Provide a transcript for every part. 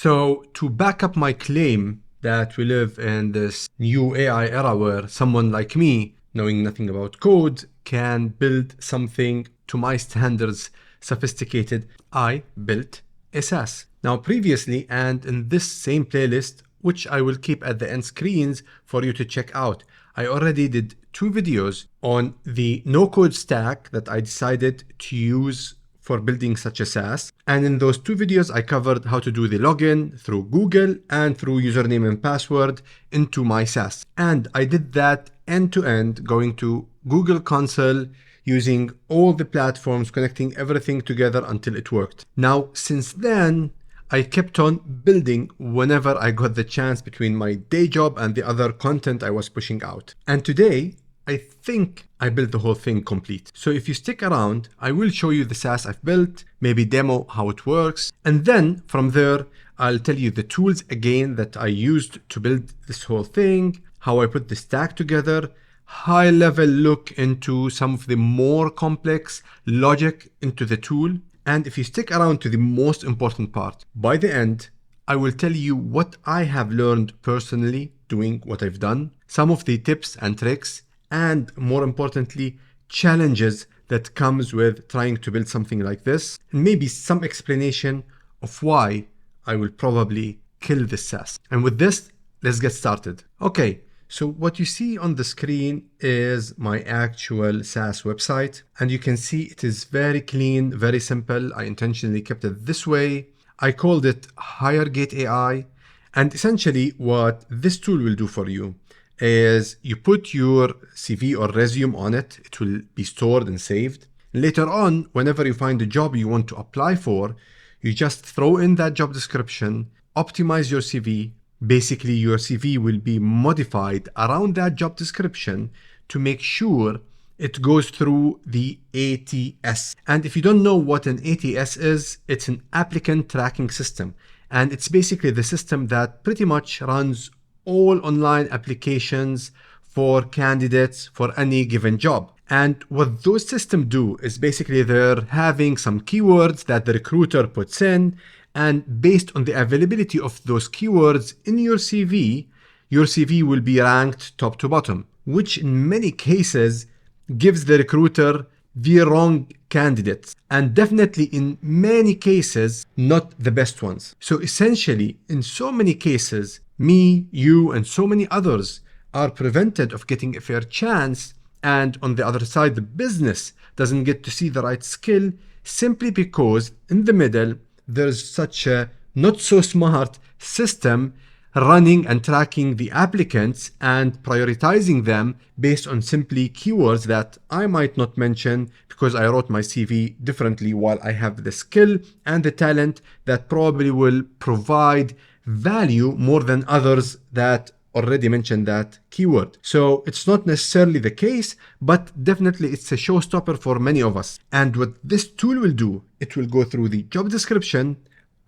So to back up my claim that we live in this new AI era where someone like me, knowing nothing about code, can build something to my standards sophisticated, I built a SaaS. Now previously and in this same playlist, which I will keep at the end screens for you to check out, I already did 2 videos on the no-code stack that I decided to use for building such a SaaS. And in those 2 videos, I covered how to do the login through Google and through username and password into my SaaS. And I did that end to end, going to Google Console, using all the platforms, connecting everything together until it worked. Now, since then, I kept on building whenever I got the chance between my day job and the other content I was pushing out. And today, I think I built the whole thing complete. So if you stick around, I will show you the SaaS I've built, maybe demo how it works. And then from there, I'll tell you the tools again that I used to build this whole thing, how I put the stack together, high level look into some of the more complex logic into the tool. And if you stick around to the most important part, by the end, I will tell you what I have learned personally doing what I've done, some of the tips and tricks, and more importantly, challenges that comes with trying to build something like this, and maybe some explanation of why I will probably kill this SaaS. And with this, let's get started. Okay, so what you see on the screen is my actual SaaS website, and you can see it is very clean, very simple. I intentionally kept it this way. I called it HireGate AI, and essentially what this tool will do for you is you put your CV or resume on it. It will be stored and saved. Later on, whenever you find a job you want to apply for, you just throw in that job description, optimize your CV. Basically, your CV will be modified around that job description to make sure it goes through the ATS. And if you don't know what an ATS is, it's an applicant tracking system. And it's basically the system that pretty much runs all online applications for candidates for any given job. And what those systems do is basically they're having some keywords that the recruiter puts in, and based on the availability of those keywords in your CV will be ranked top to bottom, which in many cases gives the recruiter the wrong candidates, and definitely in many cases, not the best ones. So essentially, in so many cases, me, you, and so many others are prevented of getting a fair chance, and on the other side, the business doesn't get to see the right skill simply because in the middle, there's such a not so smart system running and tracking the applicants and prioritizing them based on simply keywords that I might not mention because I wrote my CV differently, while I have the skill and the talent that probably will provide value more than others that already mentioned that keyword. So it's not necessarily the case, but definitely it's a showstopper for many of us. And what this tool will do, it will go through the job description,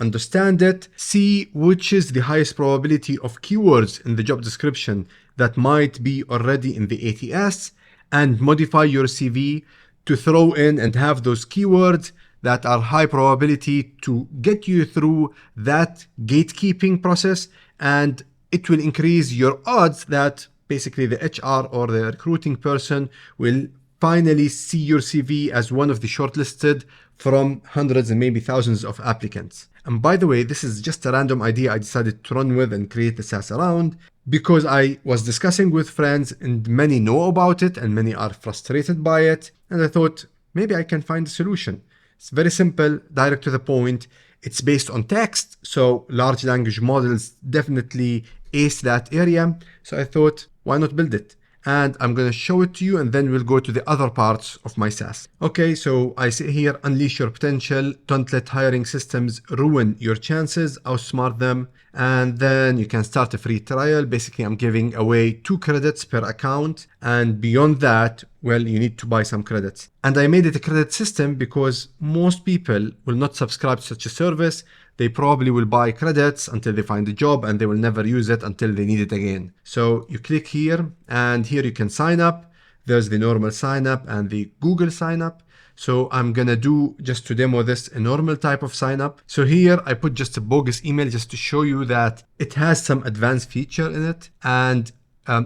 understand it, see which is the highest probability of keywords in the job description that might be already in the ATS, and modify your CV to throw in and have those keywords that are high probability to get you through that gatekeeping process, and it will increase your odds that basically the HR or the recruiting person will finally see your CV as one of the shortlisted from hundreds and maybe thousands of applicants. And by the way, this is just a random idea I decided to run with and create the SaaS around because I was discussing with friends and many know about it and many are frustrated by it. And I thought maybe I can find a solution. It's very simple, direct to the point. It's based on text, so large language models definitely ace that area. So I thought, why not build it? And I'm going to show it to you, and then we'll go to the other parts of my SaaS. Okay, so I say here, unleash your potential. Don't let hiring systems ruin your chances, outsmart them. And then you can start a free trial. Basically, I'm giving away 2 credits per account. And beyond that, well, you need to buy some credits. And I made it a credit system because most people will not subscribe to such a service. They probably will buy credits until they find a job and they will never use it until they need it again. So you click here and here you can sign up. There's the normal sign up and the Google sign up. So I'm gonna do, just to demo this, a normal type of sign up. So here I put just a bogus email just to show you that it has some advanced feature in it, and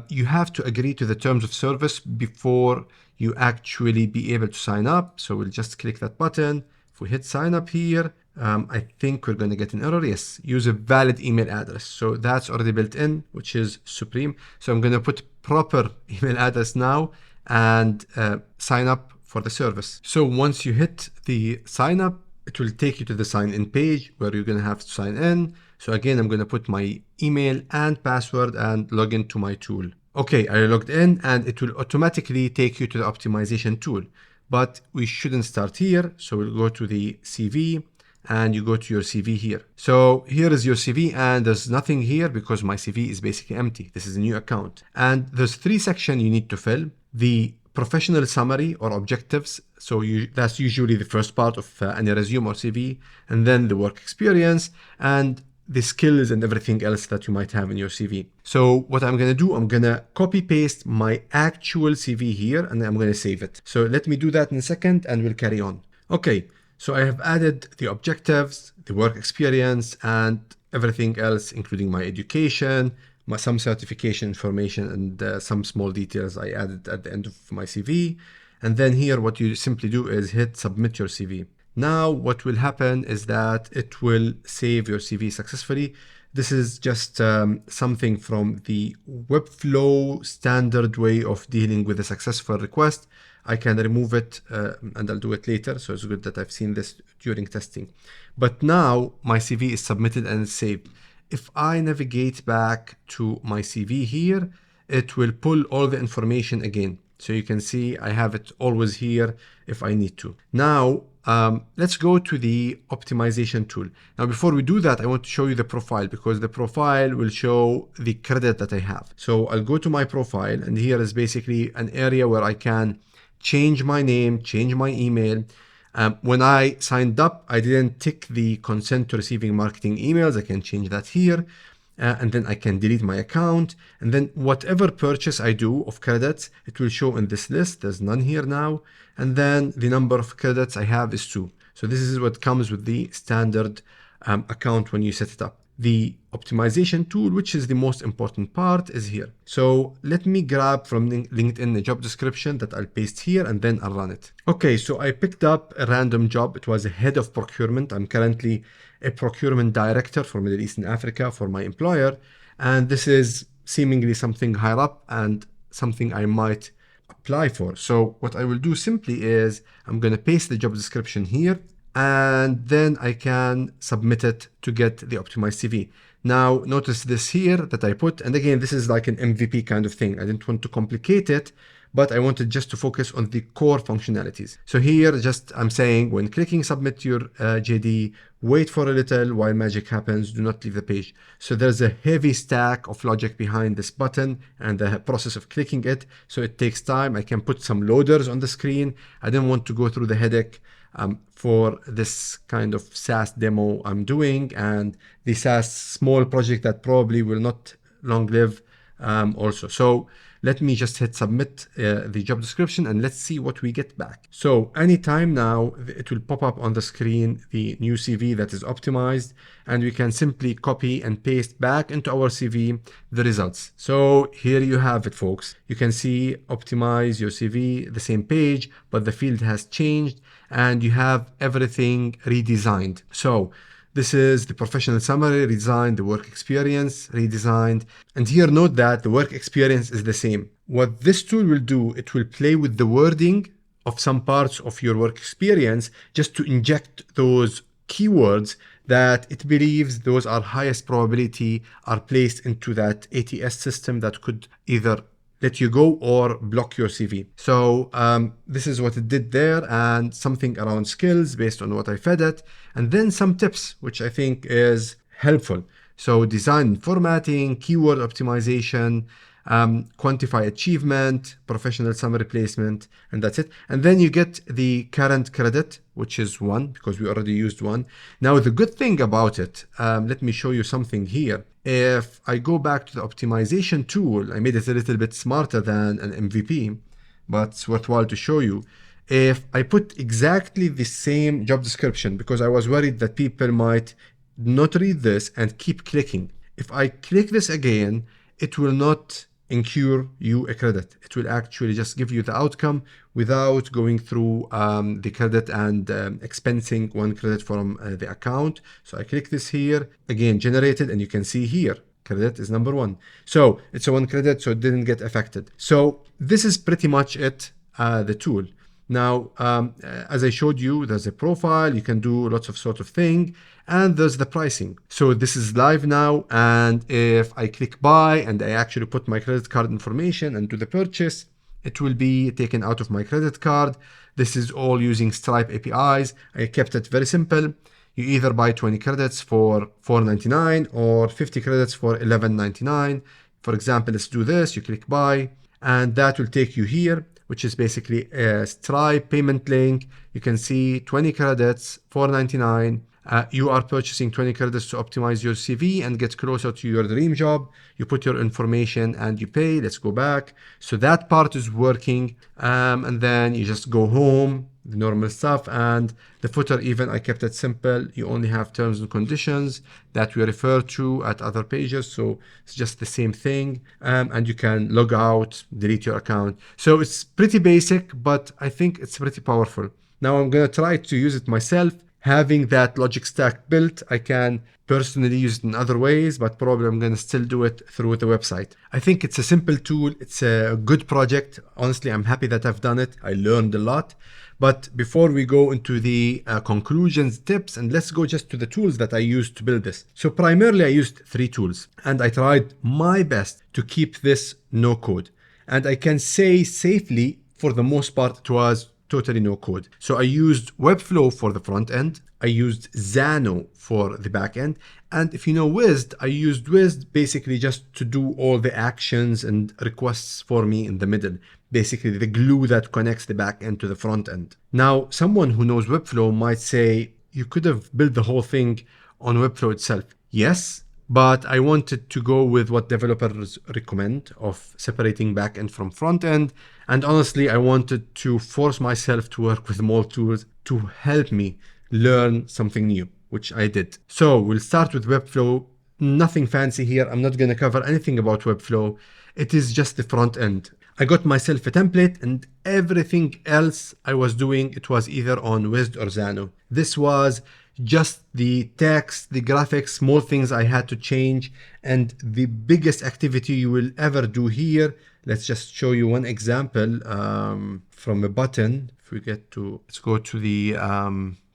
you have to agree to the terms of service before you actually be able to sign up. So we'll just click that button. If we hit sign up here, I think we're going to get an error. Yes, use a valid email address. So that's already built in, which is supreme. So I'm going to put proper email address now and sign up for the service. So once you hit the sign up, it will take you to the sign in page where you're going to have to sign in. So again, I'm going to put my email and password and log into my tool. Okay, I logged in and it will automatically take you to the optimization tool, but we shouldn't start here. So we'll go to the CV and you go to your CV here. So here is your CV and there's nothing here because my CV is basically empty. This is a new account. And there's 3 sections you need to fill. The professional summary or objectives. So that's usually the first part of any resume or CV, and then the work experience and the skills and everything else that you might have in your CV. So what I'm going to do, I'm going to copy paste my actual CV here and I'm going to save it. So let me do that in a second and we'll carry on. Okay, so I have added the objectives, the work experience and everything else, including my education, some certification information and some small details I added at the end of my CV. And then here, what you simply do is hit submit your CV. Now, what will happen is that it will save your CV successfully. This is just something from the Webflow standard way of dealing with a successful request. I can remove it and I'll do it later. So it's good that I've seen this during testing. But now my CV is submitted and it's saved. If I navigate back to my CV here, it will pull all the information again. So you can see I have it always here if I need to. Now, let's go to the optimization tool. Now, before we do that, I want to show you the profile because the profile will show the credit that I have. So I'll go to my profile and here is basically an area where I can change my name, change my email. When I signed up, I didn't tick the consent to receiving marketing emails. I can change that here. And then I can delete my account. And then whatever purchase I do of credits, it will show in this list. There's none here now. And then the number of credits I have is 2. So this is what comes with the standard account when you set it up. The optimization tool, which is the most important part, is here. So let me grab from LinkedIn a job description that I'll paste here and then I'll run it. Okay, so I picked up a random job. It was a head of procurement. I'm currently a procurement director for Middle East and Africa for my employer. And this is seemingly something higher up and something I might apply for. So what I will do simply is I'm going to paste the job description here and then I can submit it to get the optimized CV. Now, notice this here that I put, and again, this is like an MVP kind of thing. I didn't want to complicate it, but I wanted just to focus on the core functionalities. So here, just I'm saying when clicking submit your JD, wait for a little while magic happens, do not leave the page. So there's a heavy stack of logic behind this button and the process of clicking it. So it takes time. I can put some loaders on the screen. I didn't want to go through the headache for this kind of SaaS demo I'm doing and the SaaS small project that probably will not long live also. So let me just hit submit the job description and let's see what we get back. So anytime now, it will pop up on the screen, the new CV that is optimized, and we can simply copy and paste back into our CV the results. So here you have it, folks. You can see optimize your CV, the same page, but the field has changed and you have everything redesigned. So this is the professional summary redesigned, the work experience redesigned. And here note that the work experience is the same. What this tool will do, it will play with the wording of some parts of your work experience just to inject those keywords that it believes those are highest probability are placed into that ATS system that could either let you go or block your CV. So this is what it did there, and something around skills based on what I fed it, and then some tips, which I think is helpful. So design and formatting, keyword optimization, quantify achievement, professional summary placement, and that's it. And then you get the current credit, which is 1 because we already used 1. Now, the good thing about it, let me show you something here. If I go back to the optimization tool, I made it a little bit smarter than an MVP, but it's worthwhile to show you. if I put exactly the same job description, because I was worried that people might not read this and keep clicking. If I click this again, it will not incur you a credit. It will actually just give you the outcome without going through the credit and expensing one credit from the account. So I click this here, again generated, and you can see here credit is number one. So it's a one credit, so it didn't get affected. So this is pretty much it, the tool. Now, as I showed you, there's a profile, you can do lots of sort of thing, and there's the pricing. So this is live now, and if I click buy and I actually put my credit card information and do the purchase, it will be taken out of my credit card. This is all using Stripe APIs. I kept it very simple. You either buy 20 credits for $4.99 or 50 credits for $11.99. For example, let's do this. You click buy, and that will take you here, which is basically a Stripe payment link. You can see 20 credits, $4.99. You are purchasing 20 credits to optimize your CV and get closer to your dream job. You put your information and you pay. Let's go back. So that part is working. And then you just go home, the normal stuff. And the footer, even I kept it simple. You only have terms and conditions that we refer to at other pages. So it's just the same thing. And you can log out, delete your account. So it's pretty basic, but I think it's pretty powerful. Now I'm going to try to use it myself. Having that logic stack built, I can personally use it in other ways, but probably I'm going to still do it through the website. I think it's a simple tool. It's a good project. Honestly, I'm happy that I've done it. I learned a lot. But before we go into the conclusions, tips, and let's go just to the tools that I used to build this. So primarily I used 3 tools, and I tried my best to keep this no code. And I can say safely, for the most part, it was totally no code. So I used Webflow for the front end. I used Xano for the back end. And if you know Wized, I used Wized basically just to do all the actions and requests for me in the middle. Basically the glue that connects the back end to the front end. Now, someone who knows Webflow might say, you could have built the whole thing on Webflow itself. Yes, but I wanted to go with what developers recommend of separating backend from front end. And honestly, I wanted to force myself to work with more tools to help me learn something new, which I did. So we'll start with Webflow. Nothing fancy here. I'm not going to cover anything about Webflow. It is just the front end. I got myself a template, and everything else I was doing, it was either on Wized or Xano. This was just the text, the graphics, small things I had to change. And the biggest activity you will ever do here, let's just show you one example from a button. If we get to, let's go to the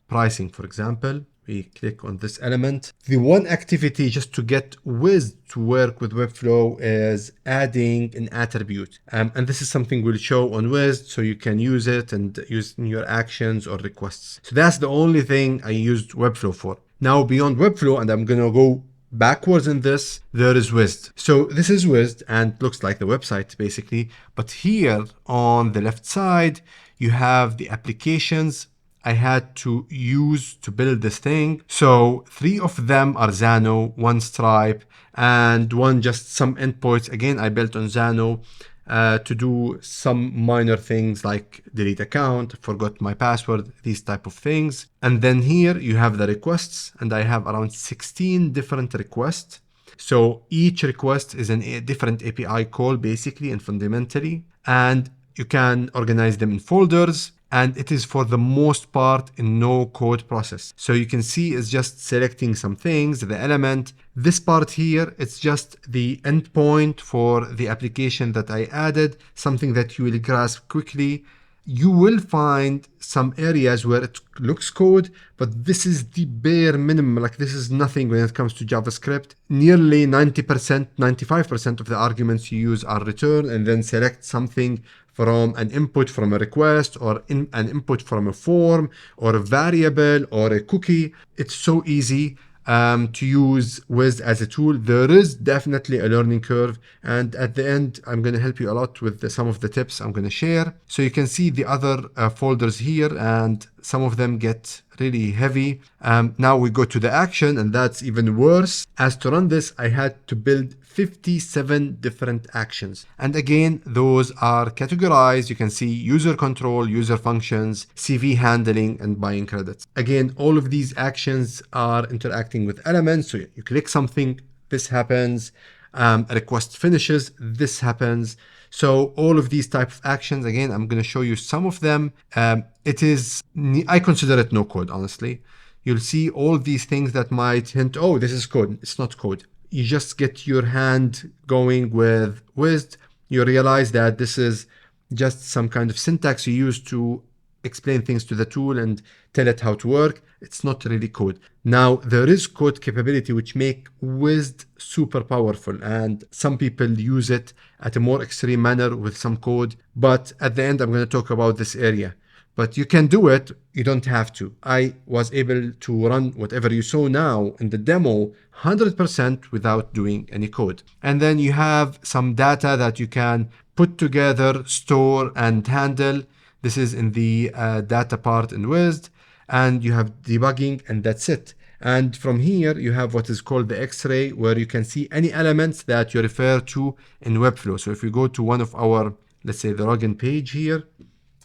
pricing, for example. We click on this element. The one activity just to get Wized to work with Webflow is adding an attribute. And this is something we'll show on Wized, so you can use it and use it in your actions or requests. So that's the only thing I used Webflow for. Now beyond Webflow, and I'm gonna go backwards in this, there is Wized. So this is Wized and looks like the website basically. But here on the left side, you have the applications I had to use to build this thing. So 3 of them are Xano, 1 Stripe, and 1 just some endpoints. Again, I built on Xano to do some minor things like delete account, forgot my password, these type of things. And then here you have the requests, and I have around 16 different requests. So each request is a different API call basically and fundamentally, and you can organize them in folders. And it is for the most part a no code process. So you can see it's just selecting some things, the element. This part here, it's just the endpoint for the application that I added, something that you will grasp quickly. You will find some areas where it looks code, but this is the bare minimum. Like this is nothing when it comes to JavaScript. Nearly 90%, 95% of the arguments you use are return and then select something from an input from a request or an input from a form or a variable or a cookie. It's so easy to use Wized as a tool. There is definitely a learning curve, and at the end I'm going to help you a lot with some of the tips I'm going to share. So you can see the other folders here, and some of them get really heavy. Now we go to the action, and that's even worse. As to run this, I had to build 57 different actions. And again, those are categorized. You can see user control, user functions, CV handling, and buying credits. Again, all of these actions are interacting with elements. So you click something, this happens. A request finishes, this happens. So all of these type of actions, again, I'm going to show you some of them. I consider it no code, honestly. You'll see all these things that might hint, oh, this is code. It's not code. You just get your hand going with Wized. You realize that this is just some kind of syntax you use to explain things to the tool and tell it how to work. It's not really code. Now, there is code capability which make Wized super powerful, and some people use it at a more extreme manner with some code. But at the end, I'm going to talk about this area. But you can do it, you don't have to. I was able to run whatever you saw now in the demo 100% without doing any code. And then you have some data that you can put together, store, and handle. This is in the data part in Wized, and you have debugging, and that's it. And from here, you have what is called the X-ray, where you can see any elements that you refer to in Webflow. So if we go to one of our, let's say the login page here,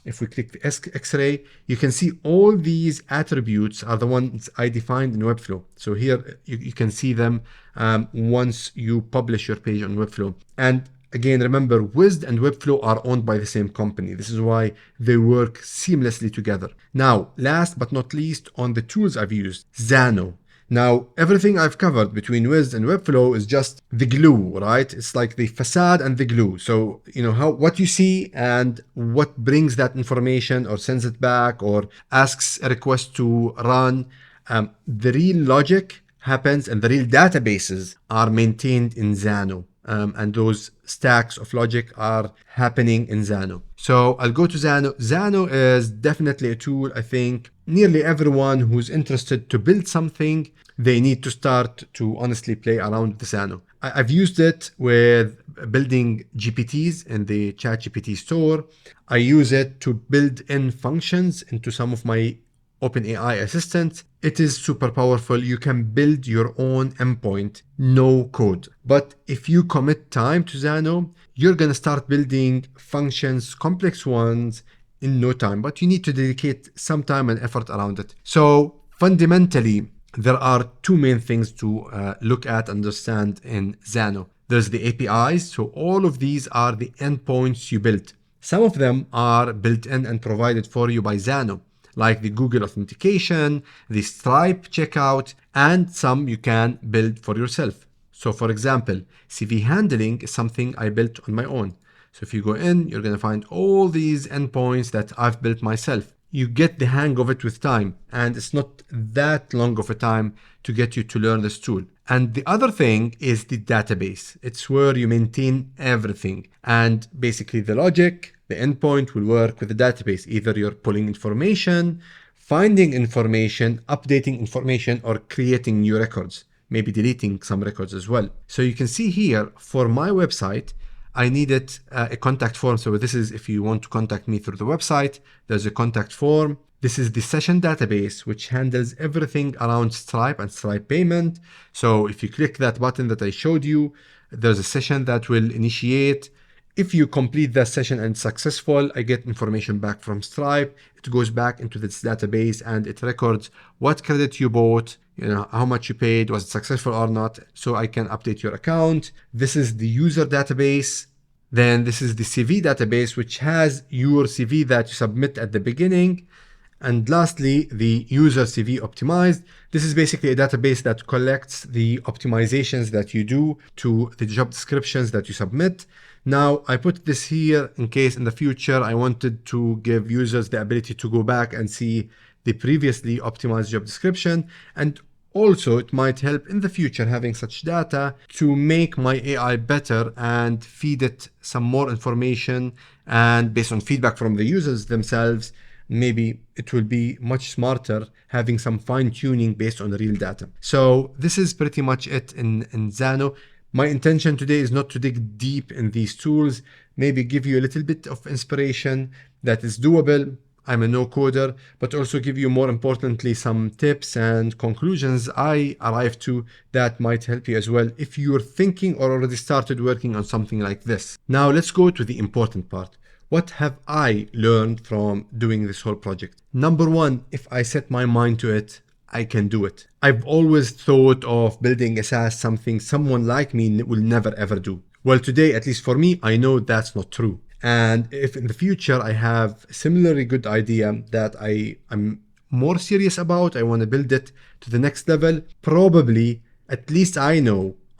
if we click the X-ray, you can see all these attributes are the ones I defined in Webflow. So here you can see them once you publish your page on Webflow. And again, remember, Wized and Webflow are owned by the same company. This is why they work seamlessly together. Now, last but not least, on the tools I've used, Xano. Now, everything I've covered between Wized and Webflow is just the glue, right? It's like the facade and the glue. So, what you see and what brings that information or sends it back or asks a request to run, the real logic happens and the real databases are maintained in Xano. And those stacks of logic are happening in Xano. So I'll go to Xano. Xano is definitely a tool. I think nearly everyone who's interested to build something, they need to start to honestly play around with Xano. I've used it with building GPTs in the ChatGPT store. I use it to build in functions into some of my OpenAI assistants. It is super powerful. You can build your own endpoint, no code. But if you commit time to Xano, you're going to start building functions, complex ones, in no time. But you need to dedicate some time and effort around it. So fundamentally, there are two main things to look at, understand in Xano. There's the APIs. So all of these are the endpoints you built. Some of them are built in and provided for you by Xano, like the Google authentication, the Stripe checkout, and some you can build for yourself. So for example, CV handling is something I built on my own. So if you go in, you're going to find all these endpoints that I've built myself. You get the hang of it with time, and it's not that long of a time to get you to learn this tool. And the other thing is the database. It's where you maintain everything. And basically the logic, the endpoint will work with the database. Either you're pulling information, finding information, updating information, or creating new records, maybe deleting some records as well. So you can see here for my website, I needed a contact form. So this is if you want to contact me through the website, there's a contact form. This is the session database, which handles everything around Stripe and Stripe payment. So if you click that button that I showed you, there's a session that will initiate. If you complete that session and it's successful, I get information back from Stripe. It goes back into this database and it records what credit you bought, how much you paid, was it successful or not, so I can update your account. This is the user database. Then this is the CV database, which has your CV that you submit at the beginning. And lastly, the user CV optimized. This is basically a database that collects the optimizations that you do to the job descriptions that you submit. Now, I put this here in case in the future I wanted to give users the ability to go back and see the previously optimized job description. And also, it might help in the future having such data to make my AI better and feed it some more information. And based on feedback from the users themselves, maybe it will be much smarter having some fine tuning based on the real data. So this is pretty much it in Xano. My intention today is not to dig deep in these tools, maybe give you a little bit of inspiration that is doable. I'm a no-coder, but also give you, more importantly, some tips and conclusions I arrived to that might help you as well if you're thinking or already started working on something like this. Now let's go to the important part. What have I learned from doing this whole project? Number one, if I set my mind to it, I can do it. I've always thought of building a SaaS something someone like me will never ever do. Well, today, at least for me, I know that's not true. And if in the future I have a similarly good idea that I'm more serious about, I want to build it to the next level, probably at least I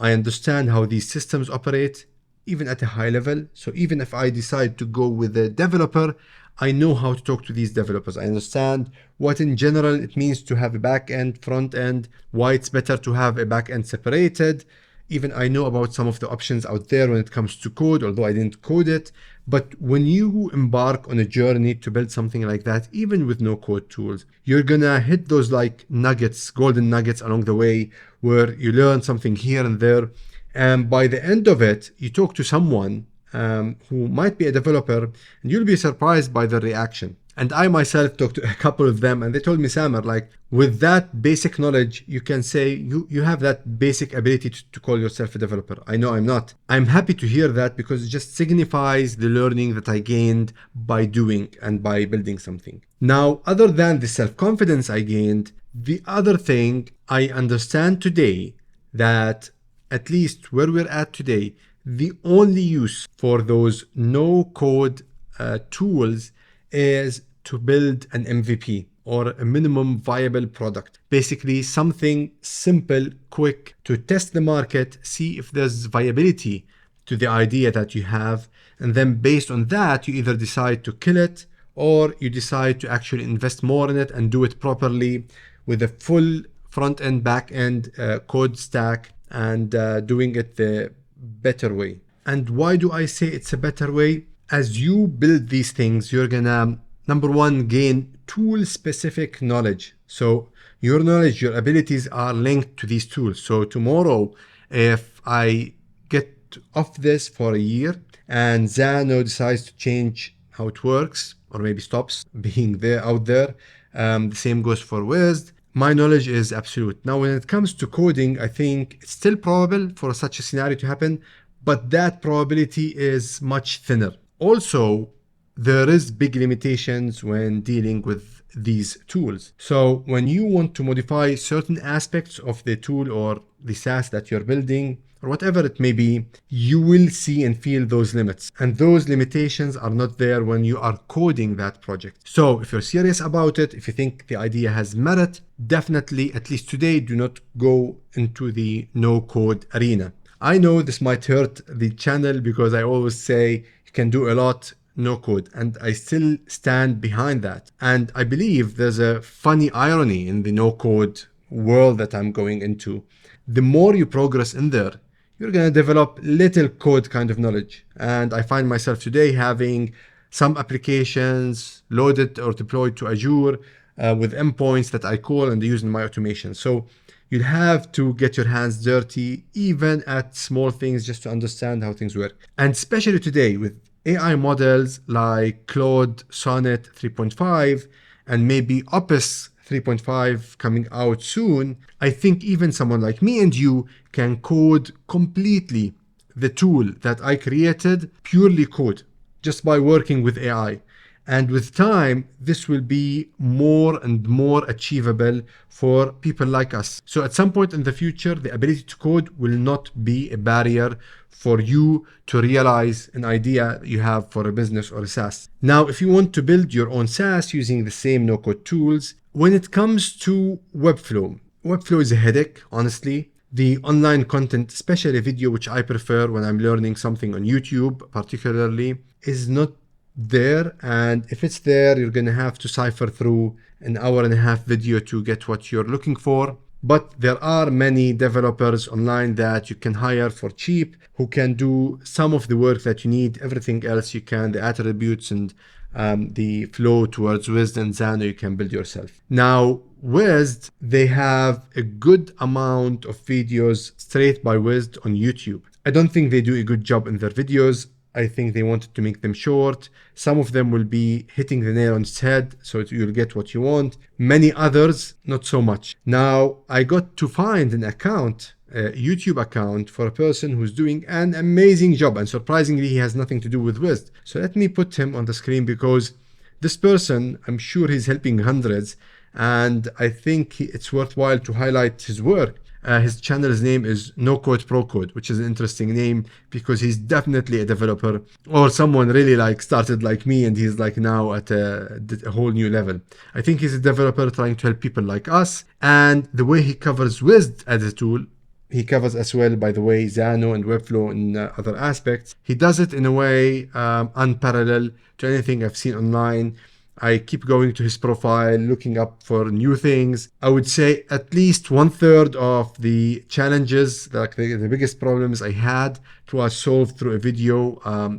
understand how these systems operate, even at a high level. So even if I decide to go with a developer, I know how to talk to these developers. I understand what in general it means to have a back-end, front-end, why it's better to have a back-end separated. Even I know about some of the options out there when it comes to code, although I didn't code it. But when you embark on a journey to build something like that, even with no code tools, you're gonna hit those like nuggets, golden nuggets along the way, where you learn something here and there. And by the end of it, you talk to someone who might be a developer, and you'll be surprised by the reaction. And I myself talked to a couple of them, and they told me, Samer, like with that basic knowledge, you can say you have that basic ability to call yourself a developer. I know I'm not. I'm happy to hear that because it just signifies the learning that I gained by doing and by building something. Now, other than the self-confidence I gained, the other thing I understand today that at least where we're at today, the only use for those no-code tools is to build an MVP or a minimum viable product. Basically, something simple, quick to test the market, see if there's viability to the idea that you have. And then based on that, you either decide to kill it or you decide to actually invest more in it and do it properly with a full front end, back end code stack and doing it the better way. And why do I say it's a better way? As you build these things, you're gonna, number one, gain tool specific knowledge. So your knowledge, your abilities are linked to these tools. So tomorrow, if I get off this for a year and Xano decides to change how it works, or maybe stops being there out there, the same goes for Wized. My knowledge is absolute. Now, when it comes to coding, I think it's still probable for such a scenario to happen, but that probability is much thinner. Also, there is big limitations when dealing with these tools. So when you want to modify certain aspects of the tool or the SaaS that you're building, or whatever it may be, you will see and feel those limits. And those limitations are not there when you are coding that project. So if you're serious about it, if you think the idea has merit, definitely, at least today, do not go into the no-code arena. I know this might hurt the channel because I always say you can do a lot no code, and I still stand behind that. And I believe there's a funny irony in the no code world that I'm going into. The more you progress in there, you're going to develop little code kind of knowledge. And I find myself today having some applications loaded or deployed to Azure with endpoints that I call and use in my automation. So you'll have to get your hands dirty, even at small things, just to understand how things work. And especially today with AI models like Claude Sonnet 3.5 and maybe Opus 3.5 coming out soon, I think even someone like me and you can code completely the tool that I created, purely code, just by working with AI. And with time, this will be more and more achievable for people like us. So at some point in the future, the ability to code will not be a barrier for you to realize an idea you have for a business or a SaaS. Now, if you want to build your own SaaS using the same no-code tools, when it comes to Webflow is a headache, honestly. The online content, especially video, which I prefer when I'm learning something on YouTube, particularly, is not there. And if it's there, you're going to have to cipher through an hour and a half video to get what you're looking for. But there are many developers online that you can hire for cheap who can do some of the work that you need. Everything else you can, the attributes and the flow towards Wized and Xano, you can build yourself. Now, Wized, they have a good amount of videos straight by Wized on YouTube. I don't think they do a good job in their videos. I think they wanted to make them short. Some of them will be hitting the nail on its head, so you'll get what you want. Many others, not so much. Now, I got to find an account, a YouTube account for a person who's doing an amazing job, and surprisingly, he has nothing to do with Wized. So let me put him on the screen because this person, I'm sure he's helping hundreds, and I think it's worthwhile to highlight his work. His channel's name is No-Code Pro Code, which is an interesting name because he's definitely a developer or someone really like started like me and he's like now at a whole new level. I think he's a developer trying to help people like us, and the way he covers Wized as a tool, he covers as well, by the way, Xano and Webflow and other aspects. He does it in a way unparalleled to anything I've seen online. I keep going to his profile, looking up for new things. I would say at least 1/3 of the challenges, like the biggest problems I had, was solved through a video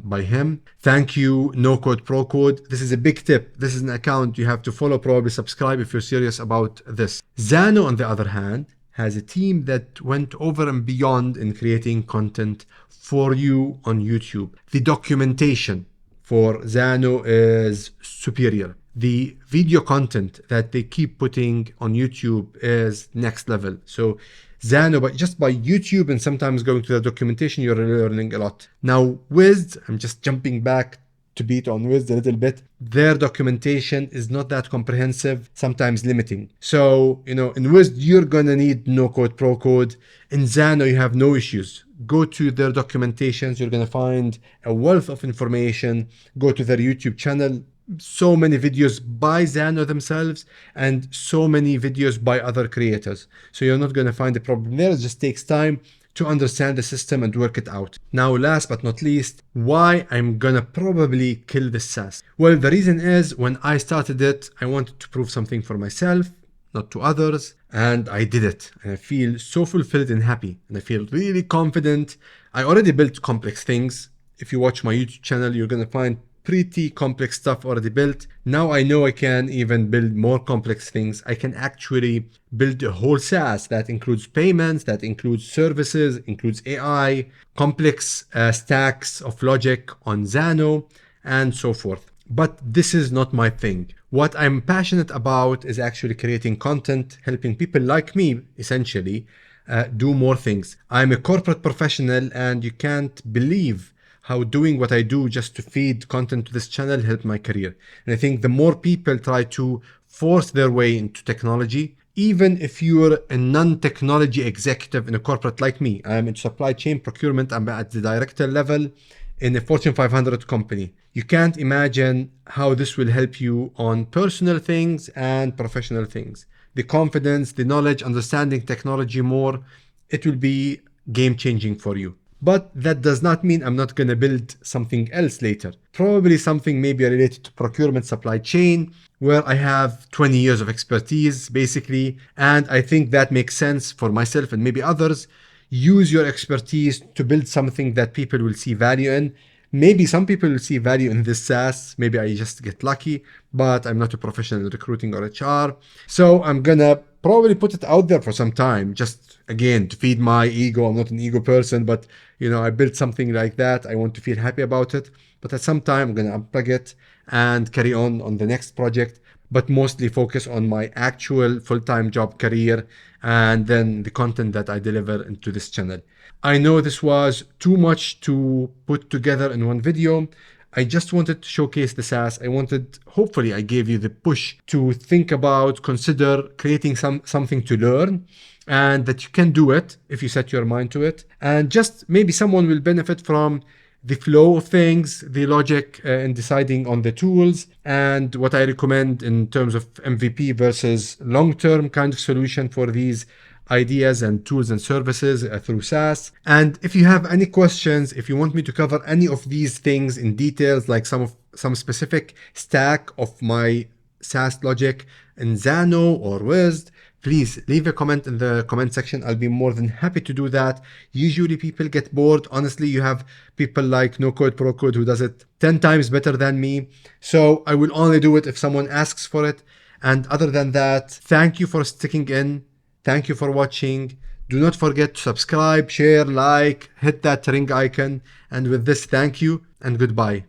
by him. Thank you, No-Code Pro Code. This is a big tip. This is an account you have to follow, probably subscribe if you're serious about this. Xano, on the other hand, has a team that went over and beyond in creating content for you on YouTube. The documentation for Xano is superior. The video content that they keep putting on YouTube is next level. So Xano, but just by YouTube and sometimes going to the documentation, you're learning a lot. Now, Wized, I'm just jumping back to beat on Wized a little bit. Their documentation is not that comprehensive, sometimes limiting. So, in Wized, you're gonna need No-Code Pro Code. In Xano, you have no issues. Go to their documentations, you're gonna find a wealth of information. Go to their YouTube channel, so many videos by Xano themselves and so many videos by other creators. So you're not gonna find a problem there. It just takes time to understand the system and work it out. Now, last but not least, why I'm gonna probably kill this SaaS. Well, the reason is when I started it, I wanted to prove something for myself, not to others, and I did it. And I feel so fulfilled and happy, and I feel really confident. I already built complex things. If you watch my YouTube channel, you're gonna find pretty complex stuff already built. Now I know I can even build more complex things. I can actually build a whole SaaS that includes payments, that includes services, includes AI, complex stacks of logic on Xano, and so forth. But this is not my thing. What I'm passionate about is actually creating content, helping people like me, essentially, do more things. I'm a corporate professional, and you can't believe how doing what I do just to feed content to this channel helped my career. And I think the more people try to force their way into technology, even if you're a non-technology executive in a corporate like me, I'm in supply chain procurement, I'm at the director level in a Fortune 500 company. You can't imagine how this will help you on personal things and professional things. The confidence, the knowledge, understanding technology more, it will be game-changing for you. But that does not mean I'm not going to build something else later. Probably something maybe related to procurement, supply chain, where I have 20 years of expertise, basically. And I think that makes sense for myself and maybe others. Use your expertise to build something that people will see value in. Maybe some people will see value in this SaaS. Maybe I just get lucky, but I'm not a professional in recruiting or HR. So I'm gonna probably put it out there for some time, just again, to feed my ego. I'm not an ego person, but I built something like that. I want to feel happy about it. But at some time, I'm gonna unplug it and carry on the next project, but mostly focus on my actual full-time job career and then the content that I deliver into this channel. I know this was too much to put together in one video. I just wanted to showcase the SaaS. Hopefully I gave you the push to think about, consider creating something to learn, and that you can do it if you set your mind to it. And just maybe someone will benefit from the flow of things, the logic in deciding on the tools, and what I recommend in terms of MVP versus long-term kind of solution for these ideas and tools and services through SaaS. And if you have any questions, if you want me to cover any of these things in details, like some specific stack of my SaaS logic in Xano or Wized, please leave a comment in the comment section. I'll be more than happy to do that. Usually people get bored. Honestly, you have people like No-Code Pro Code who does it 10 times better than me. So I will only do it if someone asks for it. And other than that, thank you for sticking in. Thank you for watching. Do not forget to subscribe, share, like, hit that ring icon. And with this, thank you and goodbye.